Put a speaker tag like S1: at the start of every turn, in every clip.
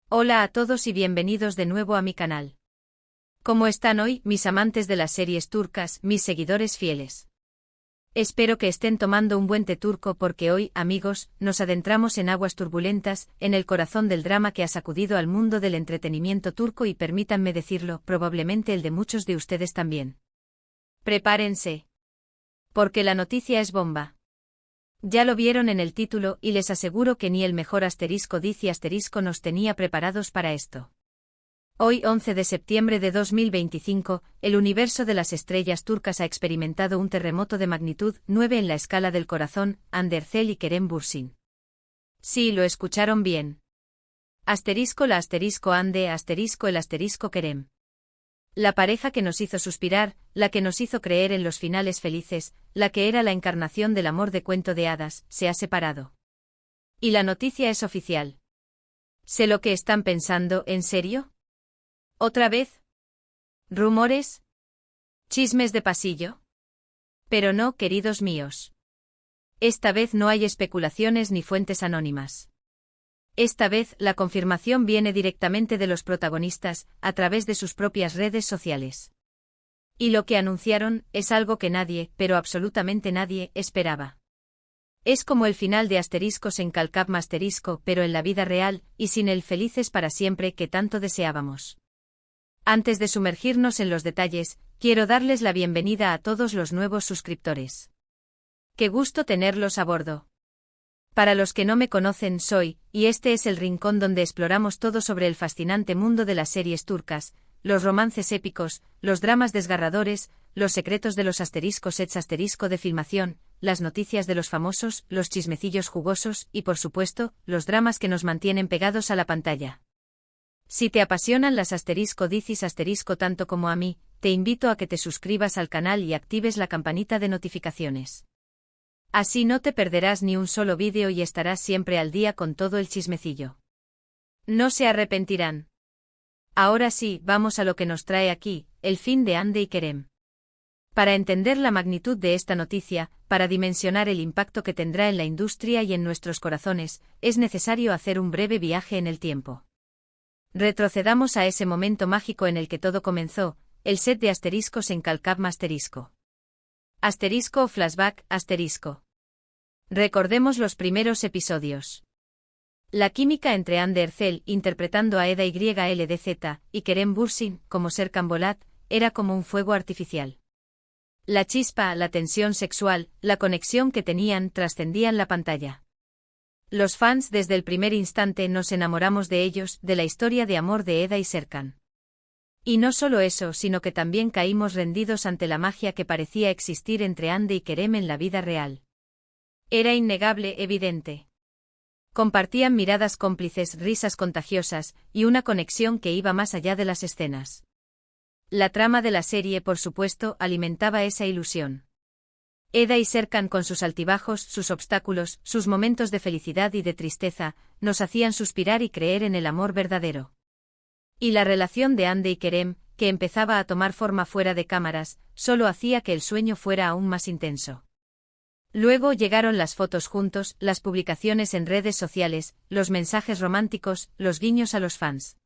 S1: Hola a todos y bienvenidos de nuevo a mi canal. ¿Cómo están hoy, mis amantes de las series turcas, mis seguidores fieles? Espero que estén tomando un buen té turco porque hoy, amigos, nos adentramos en aguas turbulentas, en el corazón del drama que ha sacudido al mundo del entretenimiento turco y permítanme decirlo, probablemente el de muchos de ustedes también. Prepárense. Porque la noticia es bomba. Ya lo vieron en el título y les aseguro que ni el mejor *Dici* nos tenía preparados para esto. Hoy 11 de septiembre de 2025, el universo de las estrellas turcas ha experimentado un terremoto de magnitud 9 en la escala del corazón, Hande Erçel y Kerem Bürsin. Sí, lo escucharon bien. *Hande, *el Kerem. La pareja que nos hizo suspirar, la que nos hizo creer en los finales felices, la que era la encarnación del amor de cuento de hadas, se ha separado. Y la noticia es oficial. ¿Sé lo que están pensando, en serio? ¿Otra vez? ¿Rumores? ¿Chismes de pasillo? Pero no, queridos míos. Esta vez no hay especulaciones ni fuentes anónimas. Esta vez, la confirmación viene directamente de los protagonistas, a través de sus propias redes sociales. Y lo que anunciaron, es algo que nadie, pero absolutamente nadie, esperaba. Es como el final de en Calcap pero en la vida real, y sin el felices para siempre que tanto deseábamos. Antes de sumergirnos en los detalles, quiero darles la bienvenida a todos los nuevos suscriptores. ¡Qué gusto tenerlos a bordo! Para los que no me conocen, soy, y este es el rincón donde exploramos todo sobre el fascinante mundo de las series turcas, los romances épicos, los dramas desgarradores, los secretos de los *sets de filmación, las noticias de los famosos, los chismecillos jugosos y por supuesto, los dramas que nos mantienen pegados a la pantalla. Si te apasionan las *Dicis* tanto como a mí, te invito a que te suscribas al canal y actives la campanita de notificaciones. Así no te perderás ni un solo vídeo y estarás siempre al día con todo el chismecillo. No se arrepentirán. Ahora sí, vamos a lo que nos trae aquí, el fin de Hande y Kerem. Para entender la magnitud de esta noticia, para dimensionar el impacto que tendrá en la industria y en nuestros corazones, es necesario hacer un breve viaje en el tiempo. Retrocedamos a ese momento mágico en el que todo comenzó, el set de en Calcap *. Flashback, *. Recordemos los primeros episodios. La química entre Hande Erçel, interpretando a Eda YLDZ, y Kerem Bürsin, como Serkan Bolat, era como un fuego artificial. La chispa, la tensión sexual, la conexión que tenían trascendían la pantalla. Los fans desde el primer instante nos enamoramos de ellos, de la historia de amor de Eda y Serkan. Y no solo eso, sino que también caímos rendidos ante la magia que parecía existir entre Hande y Kerem en la vida real. Era innegable, evidente. Compartían miradas cómplices, risas contagiosas, y una conexión que iba más allá de las escenas. La trama de la serie, por supuesto, alimentaba esa ilusión. Eda y Serkan con sus altibajos, sus obstáculos, sus momentos de felicidad y de tristeza, nos hacían suspirar y creer en el amor verdadero. Y la relación de Hande y Kerem, que empezaba a tomar forma fuera de cámaras, solo hacía que el sueño fuera aún más intenso. Luego llegaron las fotos juntos, las publicaciones en redes sociales, los mensajes románticos, los guiños a los fans.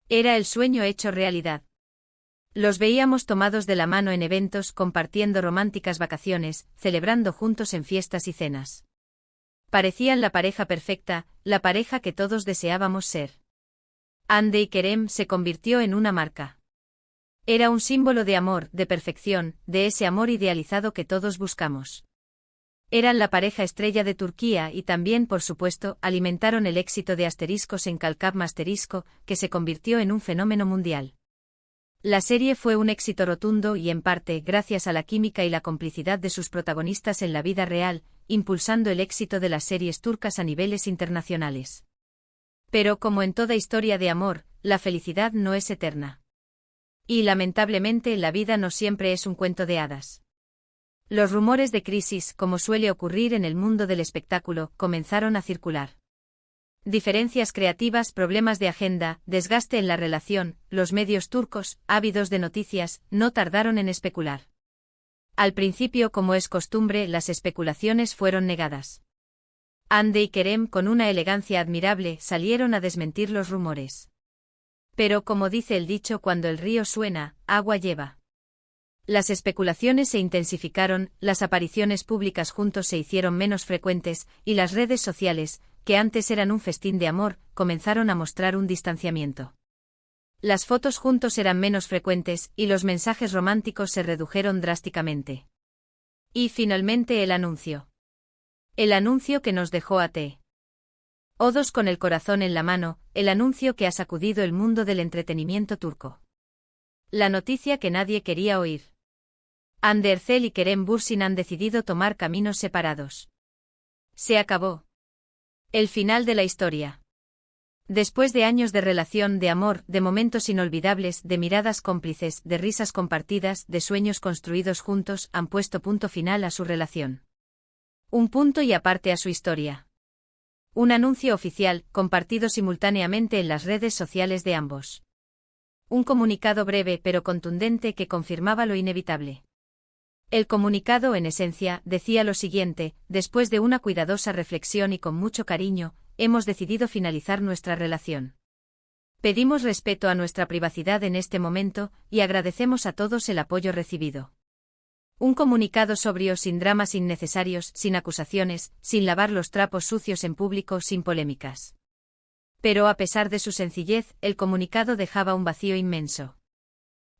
S1: Era el sueño hecho realidad. Los veíamos tomados de la mano en eventos, compartiendo románticas vacaciones, celebrando juntos en fiestas y cenas. Parecían la pareja perfecta, la pareja que todos deseábamos ser. Hande y Kerem se convirtió en una marca. Era un símbolo de amor, de perfección, de ese amor idealizado que todos buscamos. Eran la pareja estrella de Turquía y también, por supuesto, alimentaron el éxito de en Calcap que se convirtió en un fenómeno mundial. La serie fue un éxito rotundo y en parte gracias a la química y la complicidad de sus protagonistas en la vida real, impulsando el éxito de las series turcas a niveles internacionales. Pero como en toda historia de amor, la felicidad no es eterna. Y lamentablemente la vida no siempre es un cuento de hadas. Los rumores de crisis, como suele ocurrir en el mundo del espectáculo, comenzaron a circular. Diferencias creativas, problemas de agenda, desgaste en la relación, los medios turcos, ávidos de noticias, no tardaron en especular. Al principio, como es costumbre, las especulaciones fueron negadas. Ande y Kerem, con una elegancia admirable, salieron a desmentir los rumores. Pero como dice el dicho, cuando el río suena, agua lleva. Las especulaciones se intensificaron, las apariciones públicas juntos se hicieron menos frecuentes, y las redes sociales, que antes eran un festín de amor, comenzaron a mostrar un distanciamiento. Las fotos juntos eran menos frecuentes, y los mensajes románticos se redujeron drásticamente. Y finalmente el anuncio. El anuncio que nos dejó a todos con el corazón en la mano, el anuncio que ha sacudido el mundo del entretenimiento turco. La noticia que nadie quería oír. Hande Erçel y Kerem Bürsin han decidido tomar caminos separados. Se acabó. El final de la historia. Después de años de relación, de amor, de momentos inolvidables, de miradas cómplices, de risas compartidas, de sueños construidos juntos, han puesto punto final a su relación. Un punto y aparte a su historia. Un anuncio oficial, compartido simultáneamente en las redes sociales de ambos. Un comunicado breve pero contundente que confirmaba lo inevitable. El comunicado, en esencia, decía lo siguiente: después de una cuidadosa reflexión y con mucho cariño, hemos decidido finalizar nuestra relación. Pedimos respeto a nuestra privacidad en este momento, y agradecemos a todos el apoyo recibido. Un comunicado sobrio, sin dramas innecesarios, sin acusaciones, sin lavar los trapos sucios en público, sin polémicas. Pero a pesar de su sencillez, el comunicado dejaba un vacío inmenso.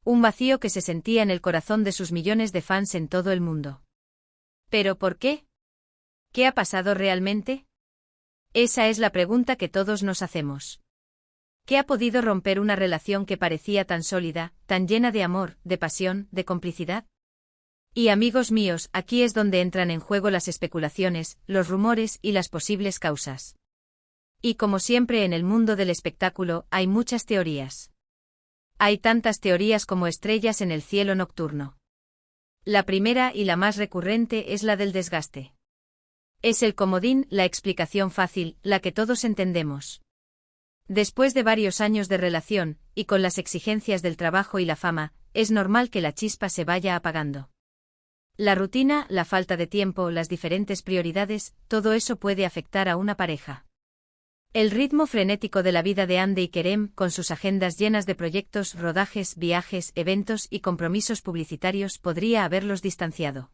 S1: Un vacío que se sentía en el corazón de sus millones de fans en todo el mundo. ¿Pero por qué? ¿Qué ha pasado realmente? Esa es la pregunta que todos nos hacemos. ¿Qué ha podido romper una relación que parecía tan sólida, tan llena de amor, de pasión, de complicidad? Y amigos míos, aquí es donde entran en juego las especulaciones, los rumores y las posibles causas. Y como siempre en el mundo del espectáculo, hay muchas teorías. Hay tantas teorías como estrellas en el cielo nocturno. La primera y la más recurrente es la del desgaste. Es el comodín, la explicación fácil, la que todos entendemos. Después de varios años de relación, y con las exigencias del trabajo y la fama, es normal que la chispa se vaya apagando. La rutina, la falta de tiempo, las diferentes prioridades, todo eso puede afectar a una pareja. El ritmo frenético de la vida de Hande y Kerem, con sus agendas llenas de proyectos, rodajes, viajes, eventos y compromisos publicitarios, podría haberlos distanciado.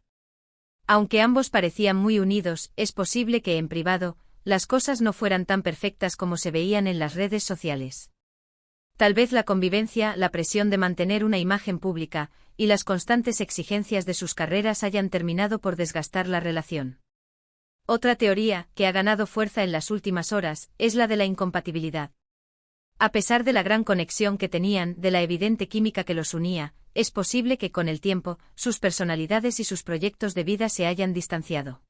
S1: Aunque ambos parecían muy unidos, es posible que en privado, las cosas no fueran tan perfectas como se veían en las redes sociales. Tal vez la convivencia, la presión de mantener una imagen pública, y las constantes exigencias de sus carreras hayan terminado por desgastar la relación. Otra teoría, que ha ganado fuerza en las últimas horas, es la de la incompatibilidad. A pesar de la gran conexión que tenían, de la evidente química que los unía, es posible que con el tiempo, sus personalidades y sus proyectos de vida se hayan distanciado.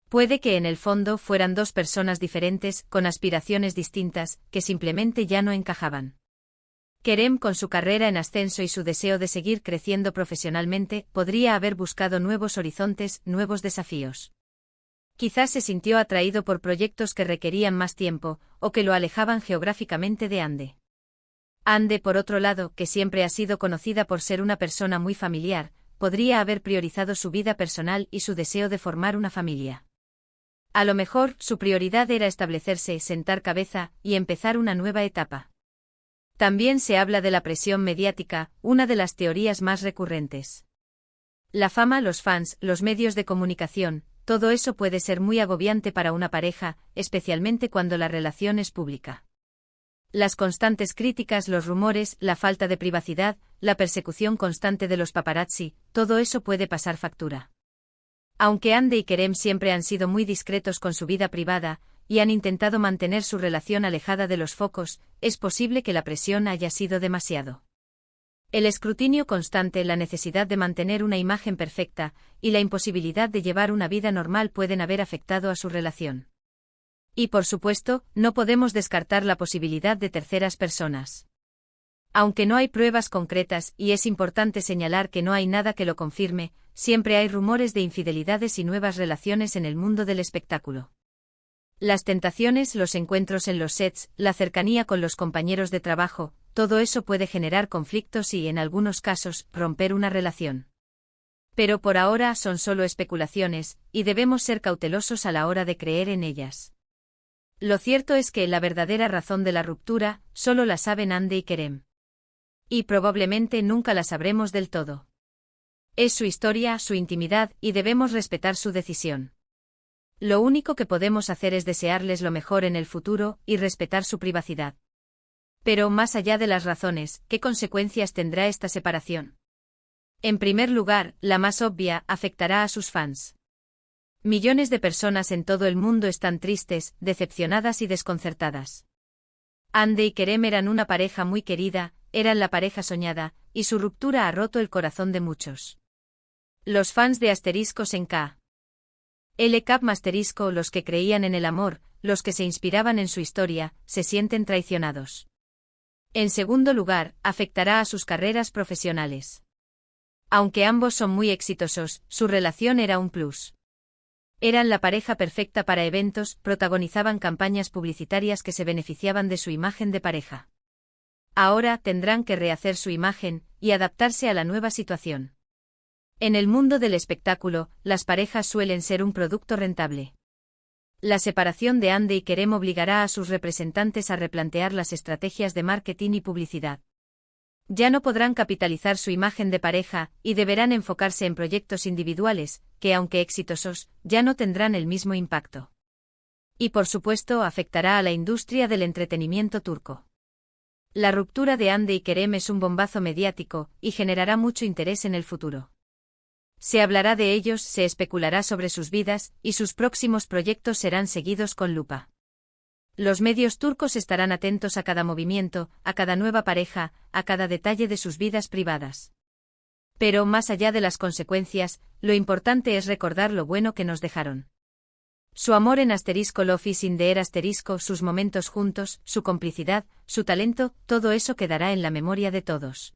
S1: Puede que en el fondo fueran dos personas diferentes, con aspiraciones distintas, que simplemente ya no encajaban. Kerem, con su carrera en ascenso y su deseo de seguir creciendo profesionalmente, podría haber buscado nuevos horizontes, nuevos desafíos. Quizás se sintió atraído por proyectos que requerían más tiempo, o que lo alejaban geográficamente de Hande. Hande, por otro lado, que siempre ha sido conocida por ser una persona muy familiar, podría haber priorizado su vida personal y su deseo de formar una familia. A lo mejor, su prioridad era establecerse, sentar cabeza, y empezar una nueva etapa. También se habla de la presión mediática, una de las teorías más recurrentes. La fama, los fans, los medios de comunicación, todo eso puede ser muy agobiante para una pareja, especialmente cuando la relación es pública. Las constantes críticas, los rumores, la falta de privacidad, la persecución constante de los paparazzi, todo eso puede pasar factura. Aunque Hande y Kerem siempre han sido muy discretos con su vida privada, y han intentado mantener su relación alejada de los focos, es posible que la presión haya sido demasiado. El escrutinio constante, la necesidad de mantener una imagen perfecta, y la imposibilidad de llevar una vida normal pueden haber afectado a su relación. Y por supuesto, no podemos descartar la posibilidad de terceras personas. Aunque no hay pruebas concretas, y es importante señalar que no hay nada que lo confirme, siempre hay rumores de infidelidades y nuevas relaciones en el mundo del espectáculo. Las tentaciones, los encuentros en los sets, la cercanía con los compañeros de trabajo, todo eso puede generar conflictos y, en algunos casos, romper una relación. Pero por ahora son solo especulaciones, y debemos ser cautelosos a la hora de creer en ellas. Lo cierto es que la verdadera razón de la ruptura solo la saben Ande y Kerem. Y probablemente nunca la sabremos del todo. Es su historia, su intimidad, y debemos respetar su decisión. Lo único que podemos hacer es desearles lo mejor en el futuro y respetar su privacidad. Pero más allá de las razones, ¿qué consecuencias tendrá esta separación? En primer lugar, la más obvia, afectará a sus fans. Millones de personas en todo el mundo están tristes, decepcionadas y desconcertadas. Ande y Kerem eran una pareja muy querida, eran la pareja soñada, y su ruptura ha roto el corazón de muchos. Los fans de Asteriscos en K. L. Asterisco, los que creían en el amor, los que se inspiraban en su historia, se sienten traicionados. En segundo lugar, afectará a sus carreras profesionales. Aunque ambos son muy exitosos, su relación era un plus. Eran la pareja perfecta para eventos, protagonizaban campañas publicitarias que se beneficiaban de su imagen de pareja. Ahora tendrán que rehacer su imagen y adaptarse a la nueva situación. En el mundo del espectáculo, las parejas suelen ser un producto rentable. La separación de Ande y Kerem obligará a sus representantes a replantear las estrategias de marketing y publicidad. Ya no podrán capitalizar su imagen de pareja y deberán enfocarse en proyectos individuales, que aunque exitosos, ya no tendrán el mismo impacto. Y por supuesto afectará a la industria del entretenimiento turco. La ruptura de Ande y Kerem es un bombazo mediático y generará mucho interés en el futuro. Se hablará de ellos, se especulará sobre sus vidas, y sus próximos proyectos serán seguidos con lupa. Los medios turcos estarán atentos a cada movimiento, a cada nueva pareja, a cada detalle de sus vidas privadas. Pero más allá de las consecuencias, lo importante es recordar lo bueno que nos dejaron. Su amor en Love is in the air sus momentos juntos, su complicidad, su talento, todo eso quedará en la memoria de todos.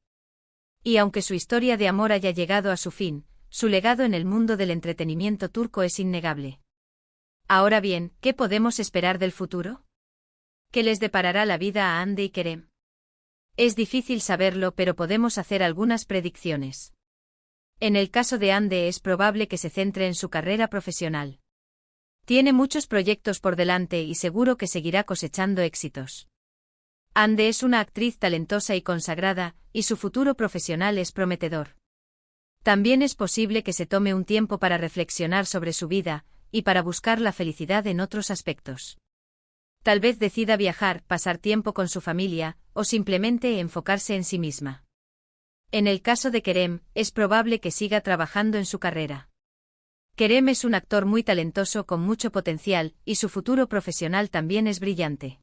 S1: Y aunque su historia de amor haya llegado a su fin, su legado en el mundo del entretenimiento turco es innegable. Ahora bien, ¿qué podemos esperar del futuro? ¿Qué les deparará la vida a Ande y Kerem? Es difícil saberlo, pero podemos hacer algunas predicciones. En el caso de Ande es probable que se centre en su carrera profesional. Tiene muchos proyectos por delante y seguro que seguirá cosechando éxitos. Ande es una actriz talentosa y consagrada, y su futuro profesional es prometedor. También es posible que se tome un tiempo para reflexionar sobre su vida, y para buscar la felicidad en otros aspectos. Tal vez decida viajar, pasar tiempo con su familia, o simplemente enfocarse en sí misma. En el caso de Kerem, es probable que siga trabajando en su carrera. Kerem es un actor muy talentoso con mucho potencial, y su futuro profesional también es brillante.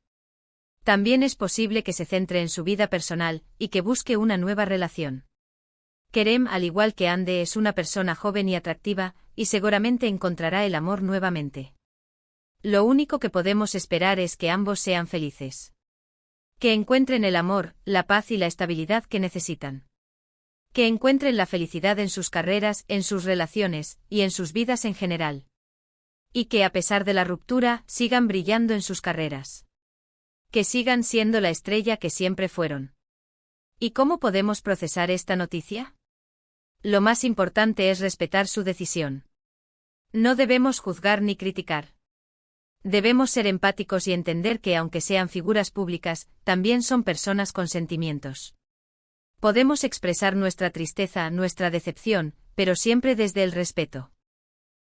S1: También es posible que se centre en su vida personal, y que busque una nueva relación. Kerem, al igual que Ande, es una persona joven y atractiva, y seguramente encontrará el amor nuevamente. Lo único que podemos esperar es que ambos sean felices. Que encuentren el amor, la paz y la estabilidad que necesitan. Que encuentren la felicidad en sus carreras, en sus relaciones, y en sus vidas en general. Y que a pesar de la ruptura, sigan brillando en sus carreras. Que sigan siendo la estrella que siempre fueron. ¿Y cómo podemos procesar esta noticia? Lo más importante es respetar su decisión. No debemos juzgar ni criticar. Debemos ser empáticos y entender que aunque sean figuras públicas, también son personas con sentimientos. Podemos expresar nuestra tristeza, nuestra decepción, pero siempre desde el respeto.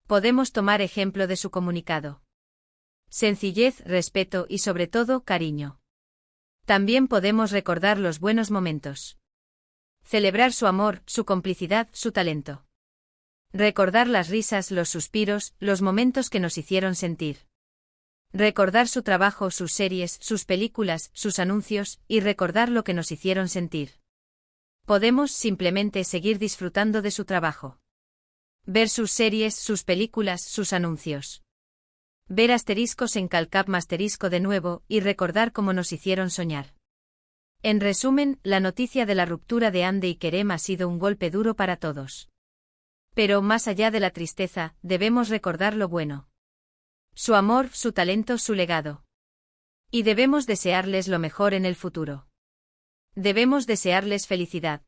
S1: Podemos tomar ejemplo de su comunicado. Sencillez, respeto y sobre todo, cariño. También podemos recordar los buenos momentos. Celebrar su amor, su complicidad, su talento. Recordar las risas, los suspiros, los momentos que nos hicieron sentir. Recordar su trabajo, sus series, sus películas, sus anuncios, y recordar lo que nos hicieron sentir. Podemos simplemente seguir disfrutando de su trabajo. Ver sus series, sus películas, sus anuncios. Ver asteriscos en Calcap asterisco de nuevo y recordar cómo nos hicieron soñar. En resumen, la noticia de la ruptura de Ande y Kerem ha sido un golpe duro para todos. Pero más allá de la tristeza, debemos recordar lo bueno. Su amor, su talento, su legado. Y debemos desearles lo mejor en el futuro. Debemos desearles felicidad.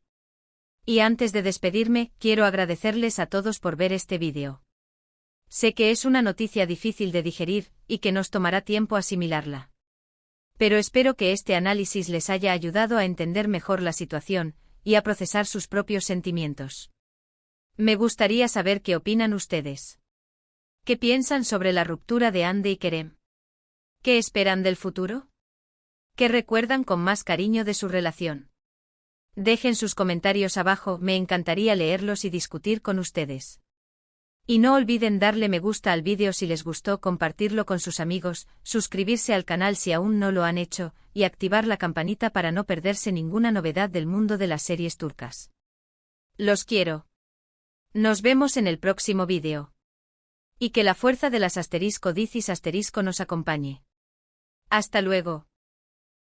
S1: Y antes de despedirme, quiero agradecerles a todos por ver este vídeo. Sé que es una noticia difícil de digerir, y que nos tomará tiempo asimilarla. Pero espero que este análisis les haya ayudado a entender mejor la situación, y a procesar sus propios sentimientos. Me gustaría saber qué opinan ustedes. ¿Qué piensan sobre la ruptura de Andy y Kerem? ¿Qué esperan del futuro? ¿Qué recuerdan con más cariño de su relación? Dejen sus comentarios abajo, me encantaría leerlos y discutir con ustedes. Y no olviden darle me gusta al vídeo si les gustó, compartirlo con sus amigos, suscribirse al canal si aún no lo han hecho, y activar la campanita para no perderse ninguna novedad del mundo de las series turcas. Los quiero. Nos vemos en el próximo vídeo. Y que la fuerza de las *Dicis* nos acompañe. Hasta luego.